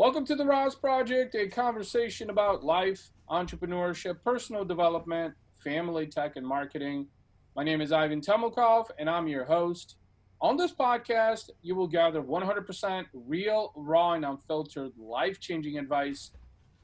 Welcome to the RAS Project, a conversation about life, entrepreneurship, personal development, family tech, and marketing. My name is Ivan Temelkov, and I'm your host. On this podcast, you will gather 100% real, raw, and unfiltered life changing advice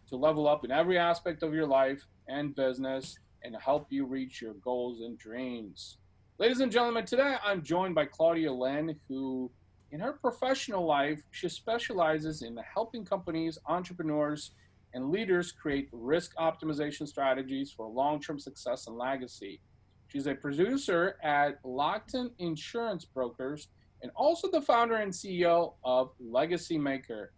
to level up in every aspect of your life and business and help you reach your goals and dreams. Ladies and gentlemen, today I'm joined by Claudia Lin, who in her professional life, she specializes in helping companies, entrepreneurs, and leaders create risk optimization strategies for long-term success and legacy. She's a producer at Lockton Insurance Brokers and also the founder and CEO of Legacy Maker.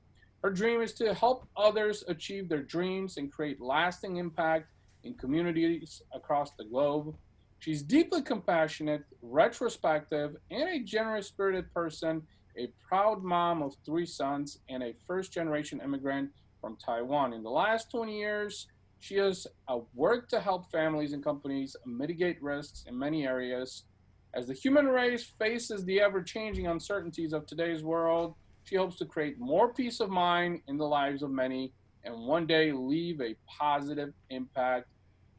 Her dream is to help others achieve their dreams and create lasting impact in communities across the globe. She's deeply compassionate, retrospective, and a generous spirited person, a proud mom of three sons, and a first generation immigrant from Taiwan. In the last 20 years, she has worked to help families and companies mitigate risks in many areas. As the human race faces the ever changing uncertainties of today's world, she hopes to create more peace of mind in the lives of many and one day leave a positive impact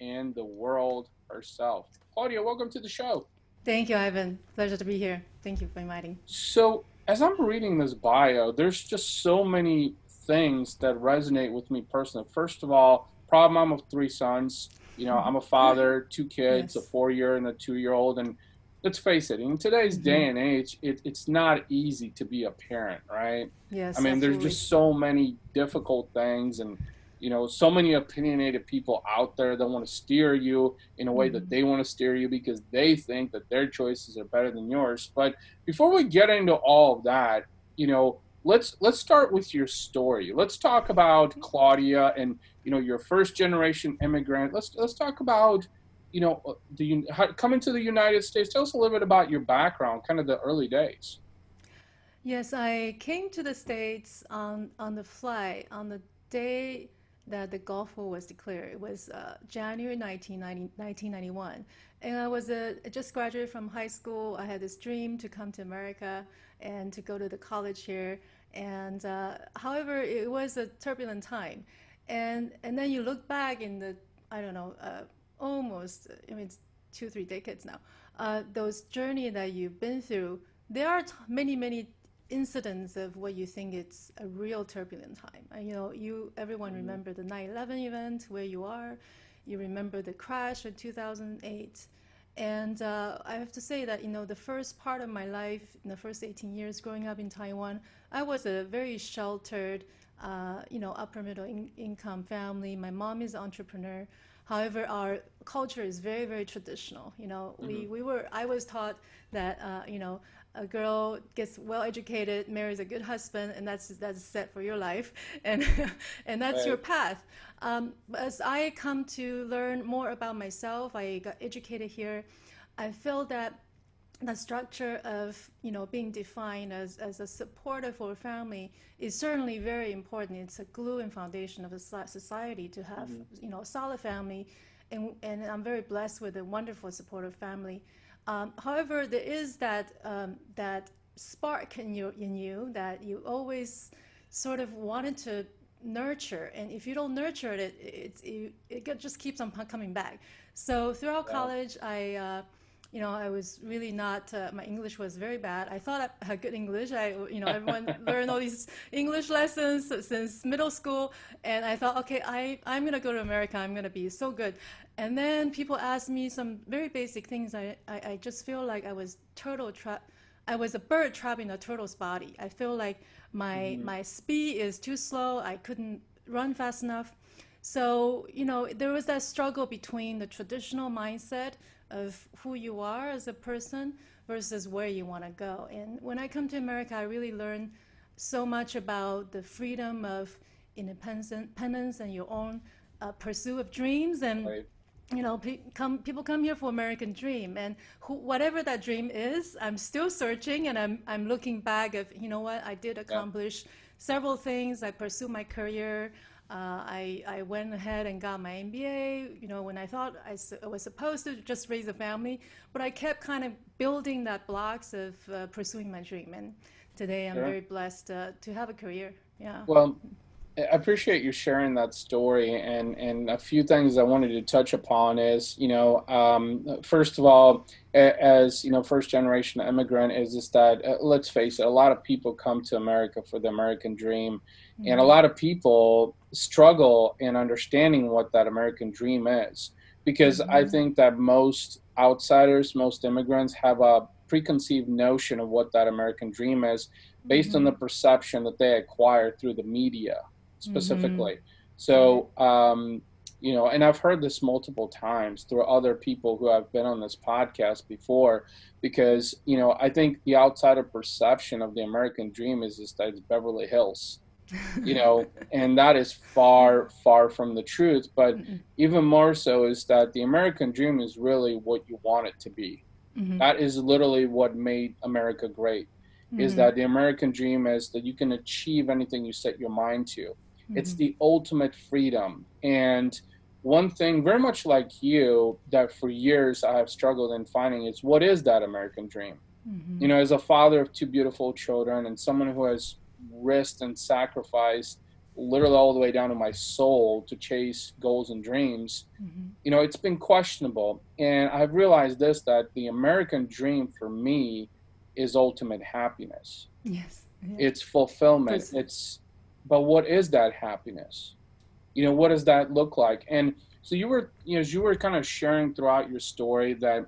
in the world herself. Claudia, welcome to the show. Thank you, Ivan. Pleasure to be here. Thank you for inviting. So, as I'm reading this bio, there's just so many things that resonate with me personally. First of all, proud mom of three sons. I'm a father, two kids, a Yes. 4-year and a 2-year old. And let's face it, in today's day and age, it's not easy to be a parent, right? I Yes, mean, there's absolutely. just so many difficult things and so many opinionated people out there that want to steer you in a way that they want to steer you because they think that their choices are better than yours. But before we get into all of that, let's start with your story. Let's talk about Claudia and your first generation immigrant. Let's talk about coming to the United States. Tell us a little bit about your background, kind of the early days. Yes, I came to the States on the flight on the day that the Gulf War was declared. It was January 1991. And I just graduated from high school. I had this dream to come to America and to go to the college here. And however, it was a turbulent time. And then you look back in the, I don't know, almost, I mean, it's 2, 3 decades now. Those journey that you've been through, there are many incidents of what you think it's a real turbulent time. Everyone Mm-hmm. remember the 9/11 event where you are. You remember the crash in 2008. And I have to say that, the first part of my life, in the first 18 years growing up in Taiwan, I was a very sheltered, upper middle income family. My mom is an entrepreneur. However, our culture is very traditional. Mm-hmm. I was taught that, a girl gets well educated, marries a good husband, and that's set for your life, and and that's your Right. path. But as I come to learn more about myself, I got educated here. I feel that the structure of being defined as a supporter for a family is certainly very important. It's a glue and foundation of a society to have Mm-hmm. a solid family, and I'm very blessed with a wonderful supportive family. However, there is that spark in you that you always sort of wanted to nurture, and if you don't nurture it, it just keeps on coming back. So throughout Yeah. college, I was really not. My English was very bad. I thought I had good English. Everyone learned all these English lessons since middle school, and I thought, okay, I'm gonna go to America. I'm gonna be so good. And then people asked me some very basic things. I just feel like I was I was a bird trapped in a turtle's body. I feel like my Mm-hmm. my speed is too slow. I couldn't run fast enough. So, there was that struggle between the traditional mindset of who you are as a person versus where you want to go. And when I come to America, I really learned so much about the freedom of independence and your own pursuit of dreams. And Right. people come here for American dream, and whatever that dream is, I'm still searching, and I'm looking back of, what I did Yeah. accomplish several things. I pursued my career. I went ahead and got my MBA, when I thought I was supposed to just raise a family, but I kept kind of building that blocks of pursuing my dream. And today I'm Sure. very blessed to have a career. Yeah. Well, I appreciate you sharing that story, and a few things I wanted to touch upon is, first of all, as first generation immigrant, is that let's face it, a lot of people come to America for the American dream, and a Mm-hmm. lot of people struggle in understanding what that American dream is, because I Mm-hmm. think that most outsiders, most immigrants have a preconceived notion of what that American dream is based on Mm-hmm. the perception that they acquire through the media Mm-hmm. specifically. Right. So, and I've heard this multiple times through other people who have been on this podcast before, because, I think the outsider perception of the American dream is that it's Beverly Hills, and that is far, far from the truth. But Mm-hmm. even more so is that the American dream is really what you want it to be. Mm-hmm. That is literally what made America great, is Mm-hmm. that the American dream is that you can achieve anything you set your mind to. It's Mm-hmm. the ultimate freedom. And one thing, very much like you, that for years I have struggled in finding is, what is that American dream? Mm-hmm. As a father of two beautiful children and someone who has risked and sacrificed literally all the way down to my soul to chase goals and dreams, Mm-hmm. it's been questionable. And I've realized this, that the American dream for me is ultimate happiness. Yes. Yeah. It's fulfillment. Pers- But what is that happiness? What does that look like? And so as you were kind of sharing throughout your story that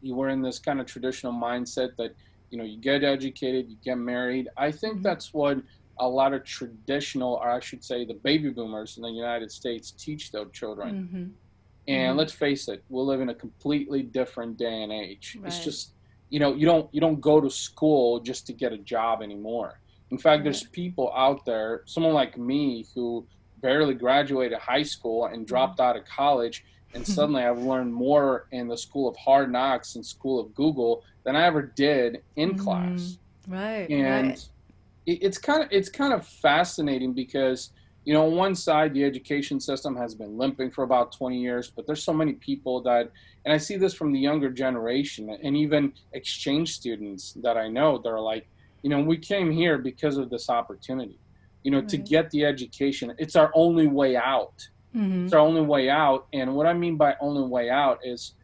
you were in this kind of traditional mindset that, you get educated, you get married. I think mm-hmm. that's what a lot of traditional, or I should say the baby boomers in the United States teach their children. Mm-hmm. And Mm-hmm. let's face it, we live in a completely different day and age. It's Right. just, you don't go to school just to get a job anymore. In fact, Right. there's people out there, someone like me who barely graduated high school and dropped out of college, and Mm-hmm. suddenly I've learned more in the school of hard knocks and school of Google than I ever did in Mm-hmm. class. Right. And Right. it's kind of fascinating because, on one side the education system has been limping for about 20 years, but there's so many people that, and I see this from the younger generation and even exchange students that I know, that are like, we came here because of this opportunity, to Right. get the education. It's our only way out. Mm-hmm. It's our only way out. And what I mean by only way out is,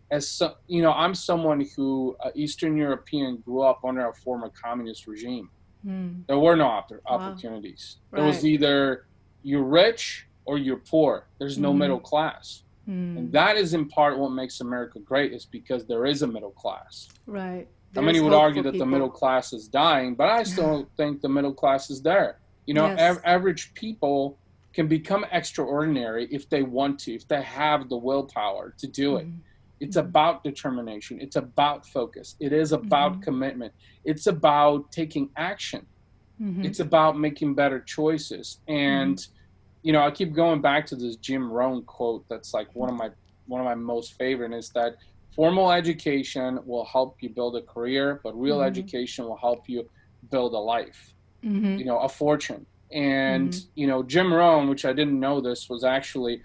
I'm someone who, Eastern European, grew up under a former communist regime. Mm. There were no Wow. opportunities. There was Right. either you're rich or you're poor. There's no Mm-hmm. middle class. And Mm. that is in part what makes America great, is because there is a middle class. Right. Now, many There's would hope argue for that the middle people. class is dying, but I still think the middle class is there. Yes. Average people can become extraordinary if they want to, if they have the willpower to do it. Mm-hmm. It's Mm-hmm. about determination. It's about focus. It is Mm-hmm. about commitment. It's about taking action. Mm-hmm. It's about making better choices. Mm-hmm. And I keep going back to this Jim Rohn quote that's like one of my most favorite, is that formal education will help you build a career, but real Mm-hmm. education will help you build a life, Mm-hmm. a fortune. And Mm-hmm. Jim Rohn, which I didn't know this, was actually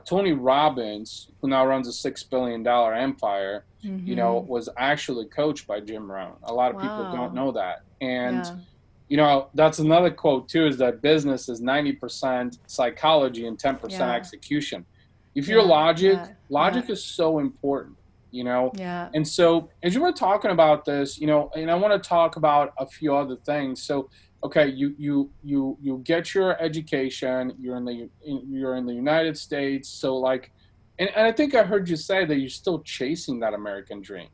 Tony Robbins, who now runs a $6 billion empire, Mm-hmm. was actually coached by Jim Rohn. A lot of people don't Wow. know that. And Yeah. that's another quote too, is that business is 90% psychology and 10% Yeah. execution. If you're Yeah. logic, Yeah. Yeah. logic is so important, you know. Yeah. And so as you were talking about this, and I want to talk about a few other things. So, okay, you get your education, you're in the United States. So like, and I think I heard you say that you're still chasing that American dream,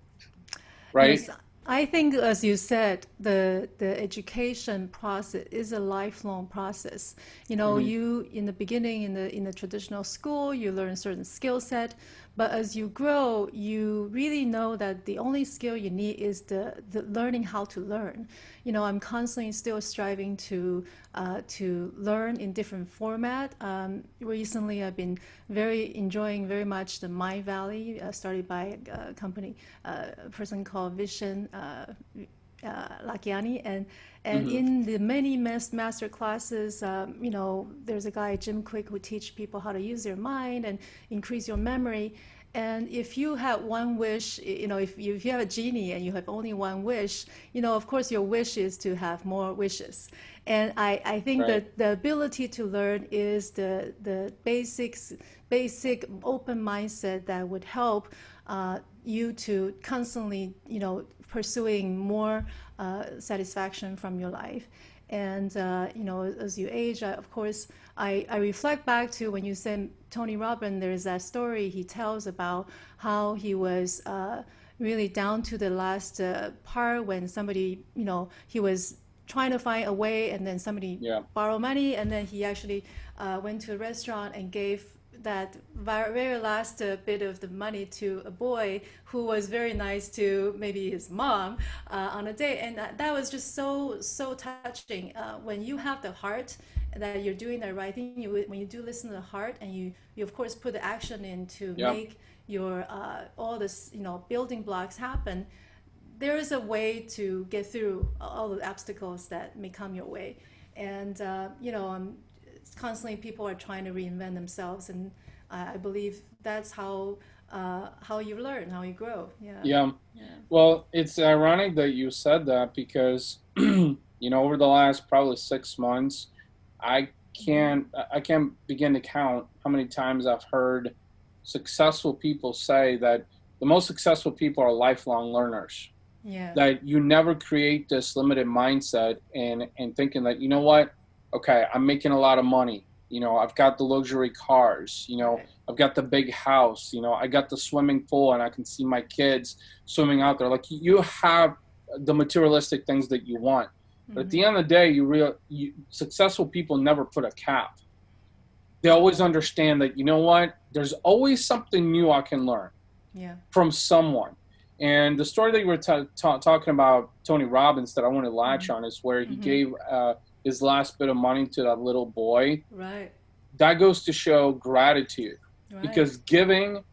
right? Yes, I think, as you said, the education process is a lifelong process. Hmm. You in the beginning in the traditional school, you learn certain skill set, but as you grow, you really know that the only skill you need is the learning how to learn. I'm constantly still striving to learn in different format. Recently, I've been enjoying very much the Mind Valley, started by a company, a person called Vision Lakiani, and Hmm. in the many master classes, there's a guy Jim Quick who teach people how to use their mind and increase your memory. And if you have one wish, if you have a genie and you have only one wish, of course your wish is to have more wishes. And I think Right. that the ability to learn is the basic open mindset that would help you to constantly, pursuing more satisfaction from your life. And as you age, of course, I reflect back to when you said Tony Robbins. There's that story he tells about how he was really down to the last part when somebody, he was trying to find a way, and then somebody Yeah. borrowed money, and then he actually went to a restaurant and gave that very last bit of the money to a boy who was very nice to maybe his mom on a date, and that was just so touching. When you have the heart that you're doing the right thing, when you do listen to the heart, and you of course put the action in to Yeah. make your all this building blocks happen, there is a way to get through all the obstacles that may come your way. And constantly people are trying to reinvent themselves, and I believe that's how you learn, how you grow. Yeah. Yeah. Yeah. Well, it's ironic that you said that because, over the last probably 6 months, I can't begin to count how many times I've heard successful people say that the most successful people are lifelong learners. Yeah. That you never create this limited mindset and thinking that, you know what, okay, I'm making a lot of money. I've got the luxury cars, Right. I've got the big house, I got the swimming pool and I can see my kids swimming out there. Like you have the materialistic things that you want. But at the end of the day, successful people never put a cap. They always understand that, you know what, there's always something new I can learn Yeah. from someone. And the story that you were talking about, Tony Robbins, that I want to latch on is where he gave his last bit of money to that little boy. Right. That goes to show gratitude, Right. because giving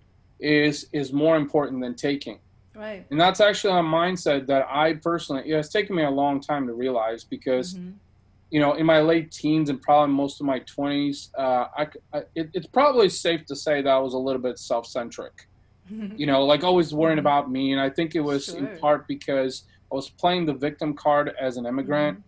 is more important than taking. Right. And that's actually a mindset that I personally, it's taken me a long time to realize, because in my late teens and probably most of my 20s, it's probably safe to say that I was a little bit self-centric. Like always worrying about me. And I think it was in part because I was playing the victim card as an immigrant,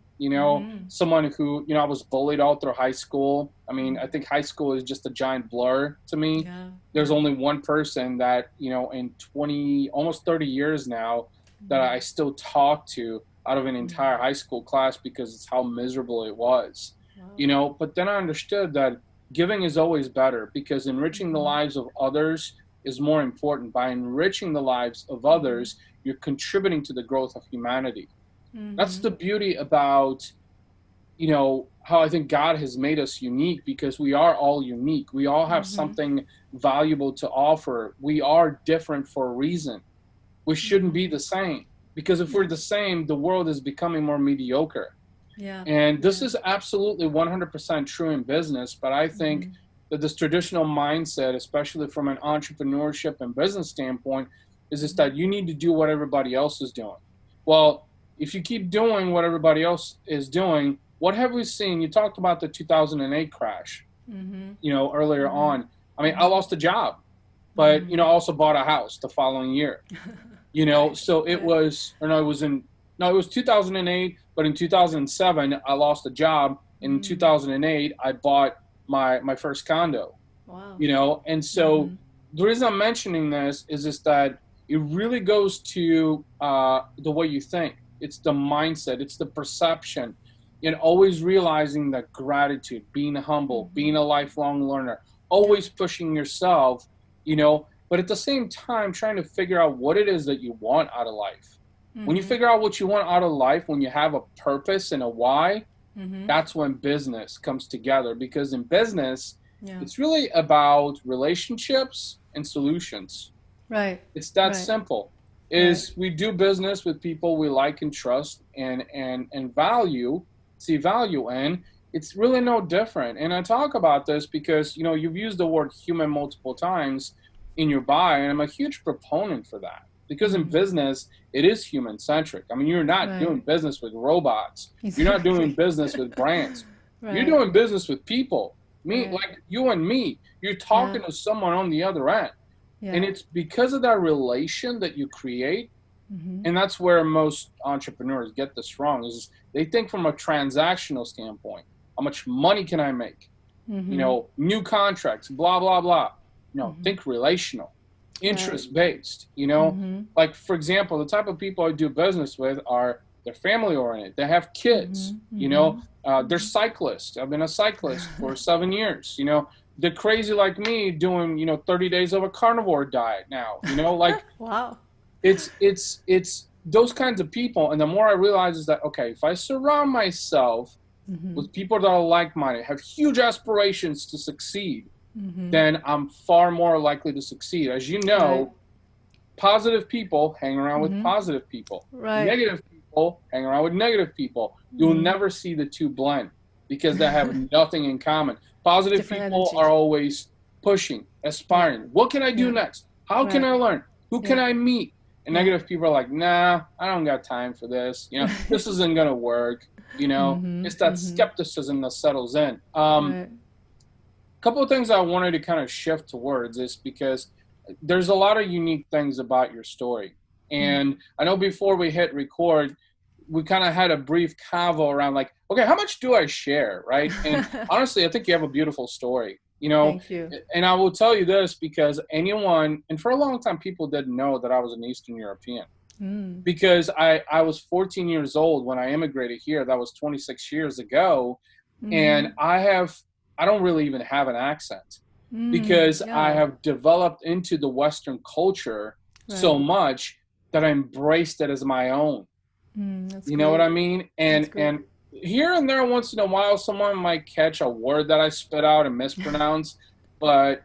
someone who, I was bullied all through high school. I mean, I think high school is just a giant blur to me. Yeah. There's only one person that, in 20, almost 30 years now, that I still talk to out of an entire high school class, because it's how miserable it was. Wow. But then I understood that giving is always better, because enriching the lives of others is more important. By enriching the lives of others, you're contributing to the growth of humanity. That's the beauty about, how I think God has made us unique, because we are all unique. We all have something valuable to offer. We are different for a reason. We shouldn't be the same, because if we're the same, the world is becoming more mediocre. Yeah. And this is absolutely 100% true in business, but I think that this traditional mindset, especially from an entrepreneurship and business standpoint, is just that you need to do what everybody else is doing. Well, if you keep doing what everybody else is doing, what have we seen? You talked about the 2008 crash, earlier on. I mean, I lost a job, but, I also bought a house the following year, so it was, or no, it was 2008, but in 2007, I lost a job. In 2008, I bought my first condo. Wow. And so the reason I'm mentioning this is just that it really goes to the way you think. It's the mindset, it's the perception, and always realizing that gratitude, being humble, being a lifelong learner, always pushing yourself, but at the same time, trying to figure out what it is that you want out of life. When you figure out what you want out of life, when you have a purpose and a why, that's when business comes together. Because in business, it's really about relationships and solutions. Right. It's that simple. We do business with people we like and trust and see value in. It's really no different. And I talk about this because, you've used the word human multiple times in your bio, and I'm a huge proponent for that. Because in business, it is human-centric. I mean, you're not doing business with robots. Exactly. You're not doing business with brands. You're doing business with people. Like you and me. You're talking to someone on the other end. And it's because of that relation that you create Mm-hmm. And that's where most entrepreneurs get this wrong, is they think from a transactional standpoint. How much money can I make? Mm-hmm. New contracts, blah, blah, blah. No, Mm-hmm. think relational, Right. interest based, Mm-hmm. like, for example, the type of people I do business with are, they're family oriented. They have Mm-hmm. kids, Mm-hmm. they're cyclists. I've been a cyclist for 7 years, they're crazy like me doing, 30 days of a carnivore diet now, like, Wow. it's those kinds of people. And the more I realize is that, okay, if I surround myself Mm-hmm. with people that are like-minded, have huge aspirations to succeed, Mm-hmm. then I'm far more likely to succeed. As you Right. know, positive people hang around with Mm-hmm. positive people. Right. Negative people hang around with negative people. You'll Mm-hmm. never see the two blend because they have nothing in common. Positive Different people are energy. always pushing, Yeah. aspiring. What can I do Yeah. next? How can Right. I learn? Who can Yeah. I meet? And Yeah. negative people are like, nah, I don't got time for this. This isn't going to work. Mm-hmm. It's that Mm-hmm. skepticism that settles in. Right. Couple of things I wanted to kind of shift towards is because there's a lot of unique things about your story. Mm. And I know before we hit record, we kind of had a brief convo around, like, okay, how much do I share? Right. And honestly, I think you have a beautiful story, Thank you. and I will tell you this because and for a long time, people didn't know that I was an Eastern European, Mm. because I was 14 years old when I immigrated here. That was 26 years ago. And Mm. I don't really even have an accent Mm. because I Yeah. have developed into the Western culture so Right. much that I embraced it as my own. Mm. That's You know what great. I mean? That's And great. here and there, once in a while, someone might catch a word that I spit out and mispronounce, but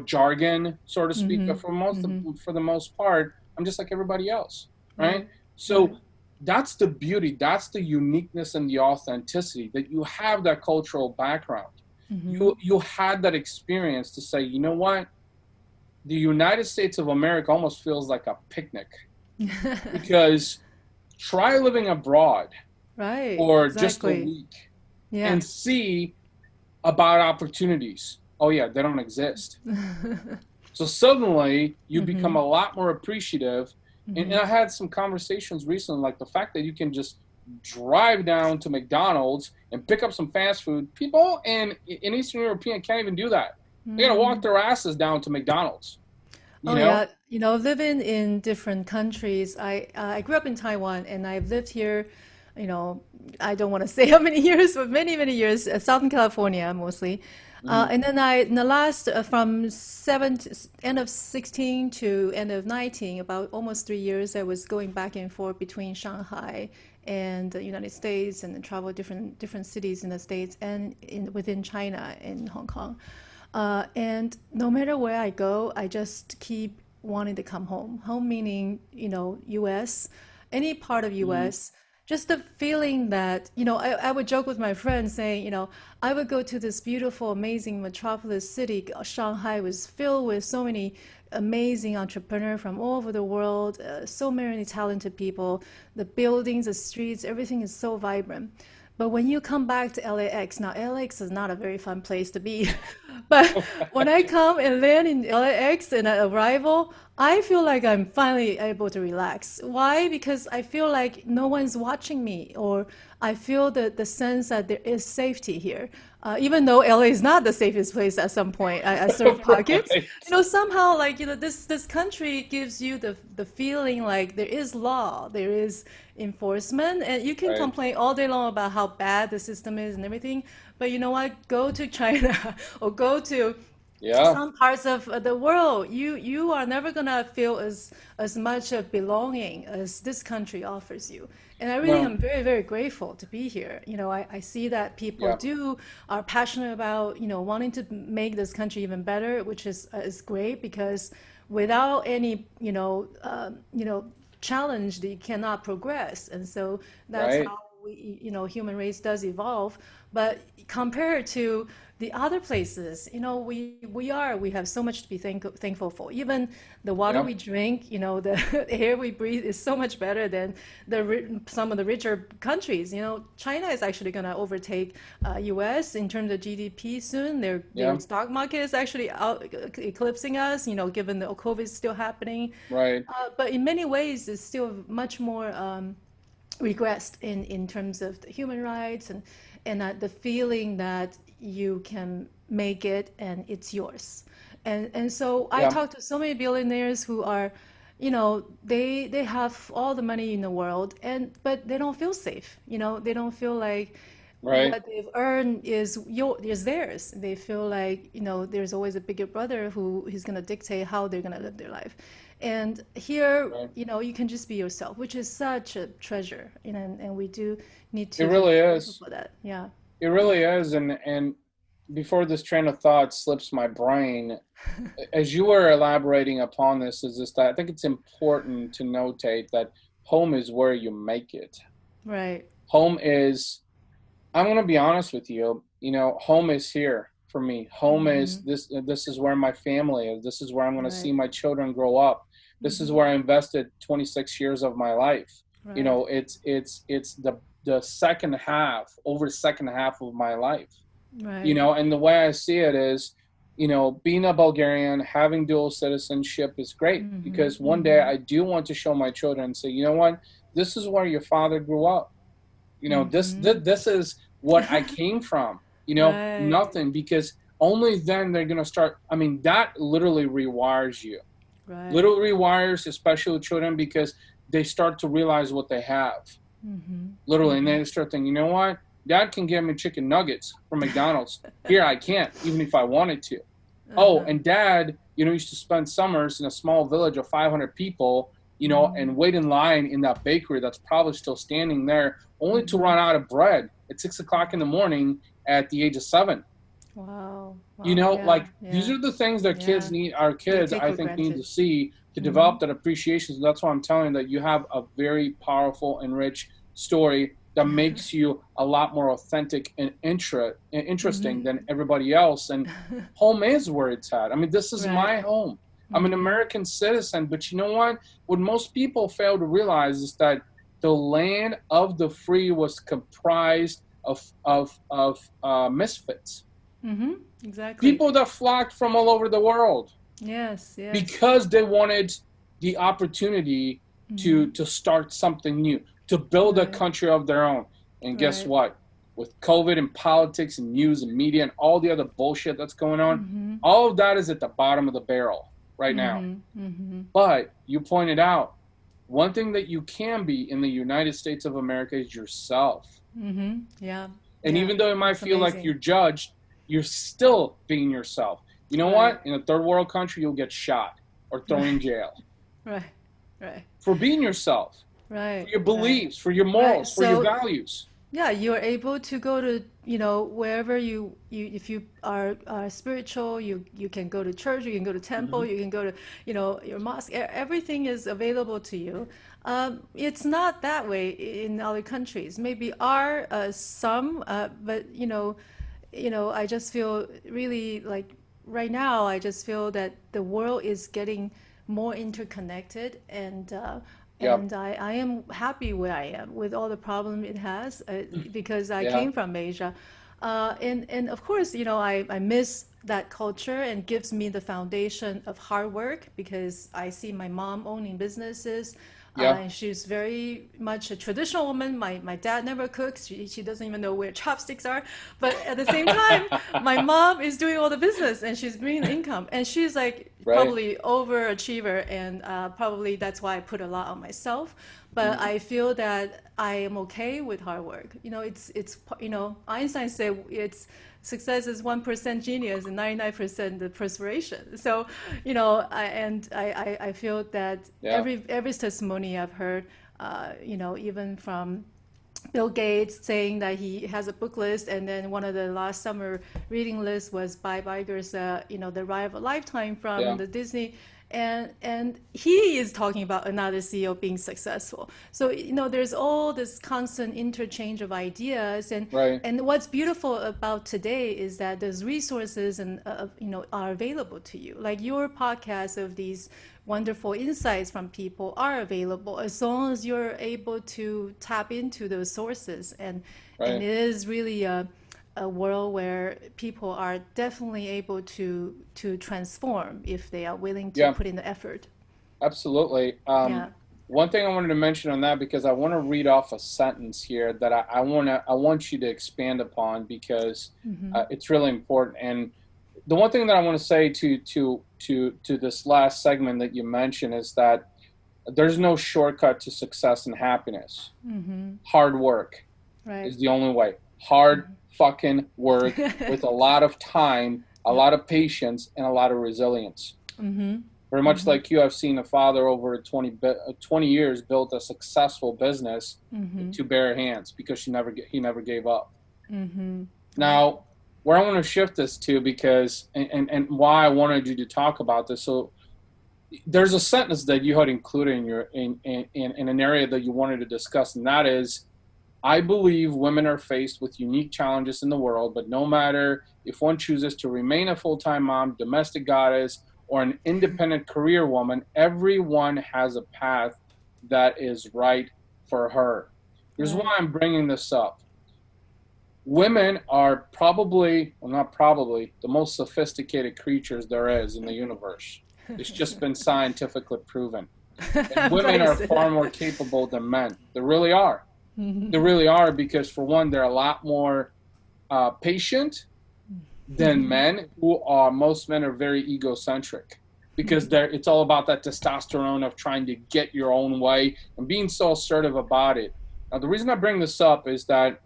jargon, so to speak. Mm-hmm. But Mm-hmm. for the most part, I'm just like everybody else, right? Right. So Right. that's the beauty, that's the uniqueness and the authenticity, that you have that cultural background. Mm-hmm. You had that experience to say, you know what? The United States of America almost feels like a picnic, because try living abroad Right. for just a Exactly. week Yeah. and see about opportunities. Oh yeah, they don't exist. So suddenly you become Mm-hmm. a lot more appreciative. And Mm-hmm. I had some conversations recently, like the fact that you can just drive down to McDonald's and pick up some fast food. People in Eastern European can't even do that. They gotta walk Mm. their asses down to McDonald's. You Oh know? yeah, living in different countries. I grew up in Taiwan and I've lived here, you know, I don't want to say how many years, but many, many years, Southern California mostly. Mm-hmm. And then in the last, from end of 16 to end of 19, about almost 3 years, I was going back and forth between Shanghai and the United States, and then travel different cities in the States and within China and Hong Kong. And no matter where I go, I just keep wanting to come home. Home meaning, US, any part of Mm-hmm. US. Just the feeling that, I would joke with my friends saying, I would go to this beautiful, amazing metropolis city. Shanghai was filled with so many amazing entrepreneurs from all over the world, so many talented people. The buildings, the streets, everything is so vibrant. But when you come back to LAX, now LAX is not a very fun place to be. But when I come and land in LAX and at arrival, I feel like I'm finally able to relax. Why? Because I feel like no one's watching me, or I feel the sense that there is safety here. Even though LA is not the safest place at some point, at certain pockets, Right. somehow like this country gives you the feeling like there is law, there is enforcement, and you can Right. complain all day long about how bad the system is and everything, but you know what? Go to China or go to Yeah. some parts of the world, you are never gonna feel as much of belonging as this country offers you. And I really No. am very, very grateful to be here. I see that people Yeah. are passionate about, wanting to make this country even better, which is great, because without any, challenge, you cannot progress. And so that's Right. how human race does evolve. But compared to the other places, we have so much to be thankful for. Even the water Yeah. we drink, the air we breathe is so much better than some of the richer countries. China is actually going to overtake U.S. in terms of GDP soon. Their Yeah. stock market is actually eclipsing us. Given the COVID is still happening, Right. but in many ways, it's still much more regressed in terms of the human rights and the feeling that you can make it and it's yours. And so I Yeah. talk to so many billionaires who are, they have all the money in the world but they don't feel safe. They don't feel like Right. what they've earned is theirs. They feel like, there's always a bigger brother who is going to dictate how they're going to live their life. And here, Right. you can just be yourself, which is such a treasure, and we do need It to be really grateful is. for that. Yeah. It Yeah. really is. And before this train of thought slips my brain, as you were elaborating upon this, is just that I think it's important to notate that home is where you make it. Right. Home is, I'm going to be honest with you, home is here for me. Home is Mm-hmm. this is where my family is. This is where I'm going to see Right. my children grow up. This is Mm-hmm. where I invested 26 years of my life. Right. It's the second half, over the second half of my life. Right. And the way I see it is, being a Bulgarian, having dual citizenship is great Mm-hmm. because one day Mm-hmm. I do want to show my children and say, you know what, this is where your father grew up. Mm-hmm. This is what I came from. Right. Nothing, because only then they're gonna start. I mean, that literally rewires you. Right. Literally rewires, especially with children, because they start to realize what they have. Mm-hmm. Literally, and Mm-hmm. they start thinking, you know what? Dad can give me chicken nuggets from McDonald's. Here I can't, even if I wanted to. Oh, Uh-huh. and Dad, used to spend summers in a small village of 500 people, Mm-hmm. and wait in line in that bakery that's probably still standing there, only to Mm-hmm. run out of bread at 6 o'clock in the morning at the age of 7. Wow. Wow. Yeah. Like, these Yeah. are the things that Yeah. our We kids, take I for think, need granted. to see to Mm-hmm. develop that appreciation. So that's why I'm telling you that you have a very powerful and rich story that makes you a lot more authentic and interesting than Mm-hmm. everybody else. And home is where it's at. I mean, this is Right. my home. I'm an Mm-hmm. American citizen, but you know what? What most people fail to realize is that the land of the free was comprised of misfits, Mm-hmm. Exactly. people that flocked from all over the world Yes. Yes. because they wanted the opportunity Mm-hmm. to start something new, to build a Right. country of their own. And guess Right. what? With COVID and politics and news and media and all the other bullshit that's going on, Mm-hmm. all of that is at the bottom of the barrel right now. Mm-hmm. Mm-hmm. But you pointed out one thing that you can be in the United States of America is yourself. Mm-hmm. Yeah. And Yeah. even though it might It's feel like amazing. you're judged, you're still being yourself. You know Right. what? In a third world country, you'll get shot or thrown in Right. jail Right. Right. for being yourself, for Right. your Right. beliefs, for your Right. morals, for your So values. yeah, you're able to go to, wherever you if you are spiritual, you can go to church, you can go to temple, Mm-hmm. you can go to, your mosque. Everything is available to you. It's not that way in other countries. Maybe are some, but I just feel really like right now, I just feel that the world is getting more interconnected, Yep. and I am happy where I am with all the problem it has, because I Yeah. came from Asia. And of course, I miss that culture and gives me the foundation of hard work because I see my mom owning businesses. Yeah. And she's very much a traditional woman. My dad never cooks. She doesn't even know where chopsticks are. But at the same time, my mom is doing all the business and she's bringing the income. And she's like Right. probably overachiever. And probably that's why I put a lot on myself. But Mm-hmm. I feel that I am okay with hard work. Einstein said it's success is 1% genius and 99% the perspiration. So, I feel that Yeah. every testimony I've heard, even from Bill Gates saying that he has a book list, and then one of the last summer reading lists was Bob Iger's, The Ride of a Lifetime from Yeah. the Disney. and he is talking about another CEO being successful. So there's all this constant interchange of ideas, Right. and what's beautiful about today is that those resources and are available to you. Like your podcast of these wonderful insights from people are available as long as you're able to tap into those sources, and Right. it is really a world where people are definitely able to transform if they are willing to Yeah, put in the effort. absolutely. Yeah. One thing I wanted to mention on that, because I want to read off a sentence here that I want you to expand upon, because Mm-hmm. it's really important. And the one thing that I want to say to this last segment that you mentioned is that there's no shortcut to success and happiness. Mm-hmm. Hard work Right. is the only way. Hard fucking work with a lot of time, a Yep. lot of patience, and a lot of resilience. Mm-hmm. Very much Mm-hmm. like you, I've seen a father over 20 years build a successful business with Mm-hmm. two bare hands, because he never gave up. Mm-hmm. Right. Now, where I want to shift this to, because and why I wanted you to talk about this. So there's a sentence that you had included in your in an area that you wanted to discuss, and that is, I believe women are faced with unique challenges in the world, but no matter if one chooses to remain a full-time mom, domestic goddess, or an independent career woman, everyone has a path that is right for her. Here's why Right. I'm bringing this up. Women are probably, well, not probably, the most sophisticated creatures there is in the universe. It's just been scientifically proven. And I'm women glad you are said far more that. capable than men. They really are. They Mm-hmm. really are, because, for one, they're a lot more patient than Mm-hmm. men, who are, most men are very egocentric, because it's all about that testosterone of trying to get your own way and being so assertive about it. Now, the reason I bring this up is that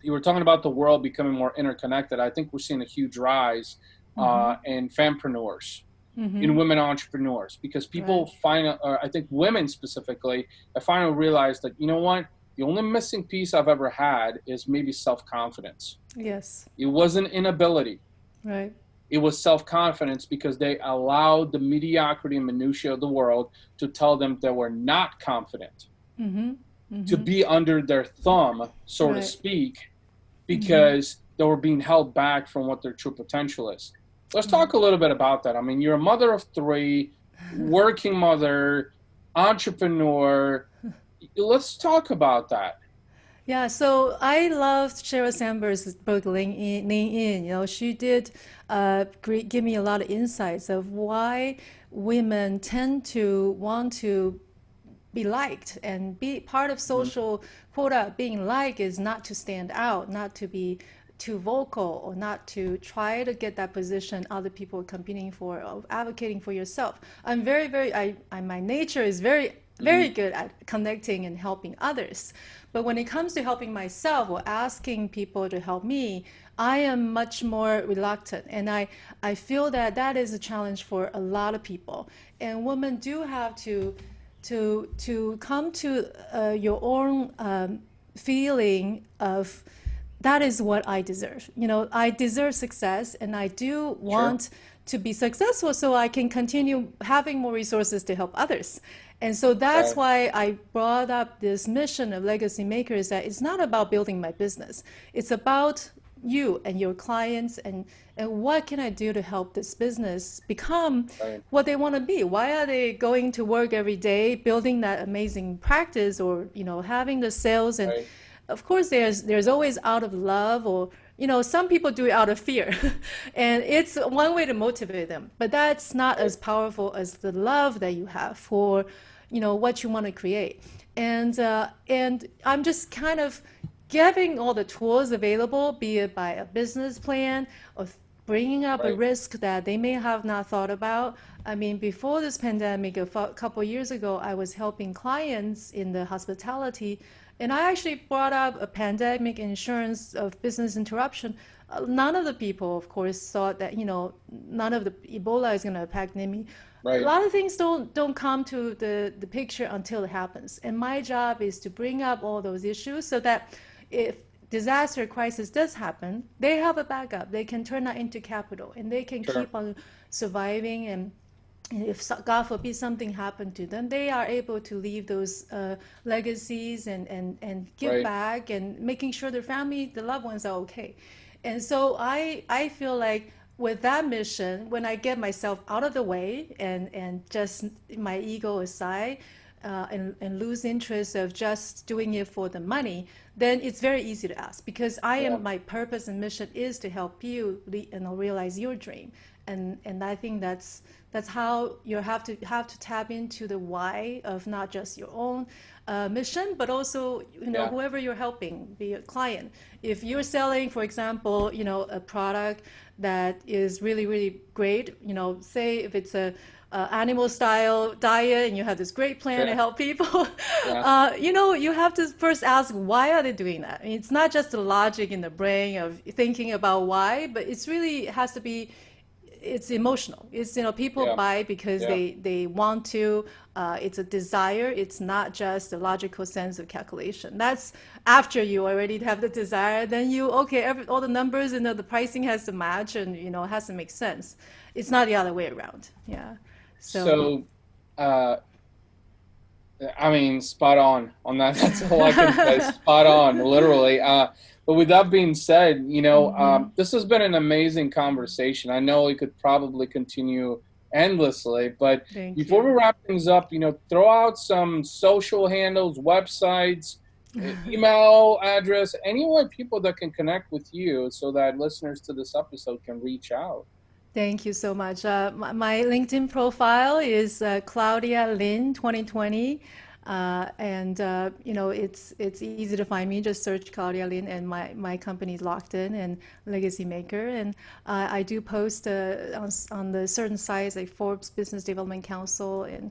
you were talking about the world becoming more interconnected. I think we're seeing a huge rise Mm-hmm. in fempreneurs, in Mm-hmm. women entrepreneurs, because Right. people find, I think women specifically, I finally realized that, you know what, the only missing piece I've ever had is maybe self-confidence. Yes. It wasn't inability, Right. it was self-confidence, because they allowed the mediocrity and minutiae of the world to tell them they were not confident, Mm-hmm. to Mm-hmm. be under their thumb, so to Right. speak, Mm-hmm. because they were being held back from what their true potential is. Let's Right. talk a little bit about that. I mean, you're a mother of three, working mother, entrepreneur. Let's talk about that. Yeah, so I loved Sheryl Sandberg's book Lean In. She did give me a lot of insights of why women tend to want to be liked and be part of Mm-hmm. social quota. Being liked is not to stand out, not to be too vocal, or not to try to get that position other people are competing for, or advocating for yourself. I'm very, very, my nature is very, Mm-hmm. very good at connecting and helping others. But when it comes to helping myself or asking people to help me, I am much more reluctant. And I feel that that is a challenge for a lot of people. And women do have to come to your own feeling of that is what I deserve. I deserve success, and I do Sure. want to be successful so I can continue having more resources to help others. And so that's Right. why I brought up this mission of Legacy Makers, that it's not about building my business. It's about you and your clients, and what can I do to help this business become Right. what they want to be? Why are they going to work every day, building that amazing practice, or having the sales? And Right. of course, there's always out of love, or some people do it out of fear, and it's one way to motivate them. But that's not Right. as powerful as the love that you have for what you want to create. And I'm just kind of giving all the tools available, be it by a business plan or bringing up a Right. risk that they may have not thought about. I mean, before this pandemic, a couple years ago, I was helping clients in the hospitality, and I actually brought up a pandemic insurance of business interruption. None of the people, of course, thought that none of the Ebola is going to attack me. A Right. lot of things don't come to the picture until it happens. And my job is to bring up all those issues so that if disaster crisis does happen, they have a backup. They can turn that into capital, and they can Sure. keep on surviving if God forbid something happened to them, they are able to leave those legacies and give Right. back and making sure their family, the loved ones are okay. And so I feel like with that mission, when I get myself out of the way and just my ego aside, and lose interest of just doing it for the money, then it's very easy to ask, because Yeah. my purpose and mission is to help you realize your dream. And I think that's how you have to tap into the why of not just your own mission, but also Yeah. whoever you're helping, be a client. If you're selling, for example, a product that is really really great, say if it's a animal style diet and you have this great plan to Yeah. help people, Yeah. you have to first ask why are they doing that. I mean, it's not just the logic in the brain of thinking about why, but it's really it has to be, it's emotional. It's, people Yeah. buy because Yeah. they want to. It's a desire. It's not just a logical sense of calculation. That's after you already have the desire. Then all the numbers and the pricing has to match, and it has to make sense. It's not the other way around. Yeah. So So, uh, I mean, spot on that. That's all I can say. Spot on, literally. But with that being said, this has been an amazing conversation. I know we could probably continue endlessly, but thank before we you. wrap things up, throw out some social handles, websites, email address, any way people that can connect with you so that listeners to this episode can reach out. Thank you so much. My LinkedIn profile is Claudia Lin 2020. And it's easy to find me. Just search Claudia Lin, and my company is Lockton and Legacy Maker. And I do post on the certain sites like Forbes Business Development Council, and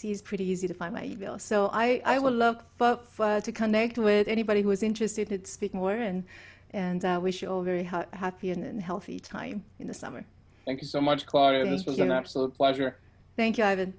it's pretty easy to find my email. So I would love to connect with anybody who is interested to speak more, and wish you all very happy and healthy time in the summer. Thank you so much, Claudia. This Thank was an you. absolute pleasure. Thank you, Ivan.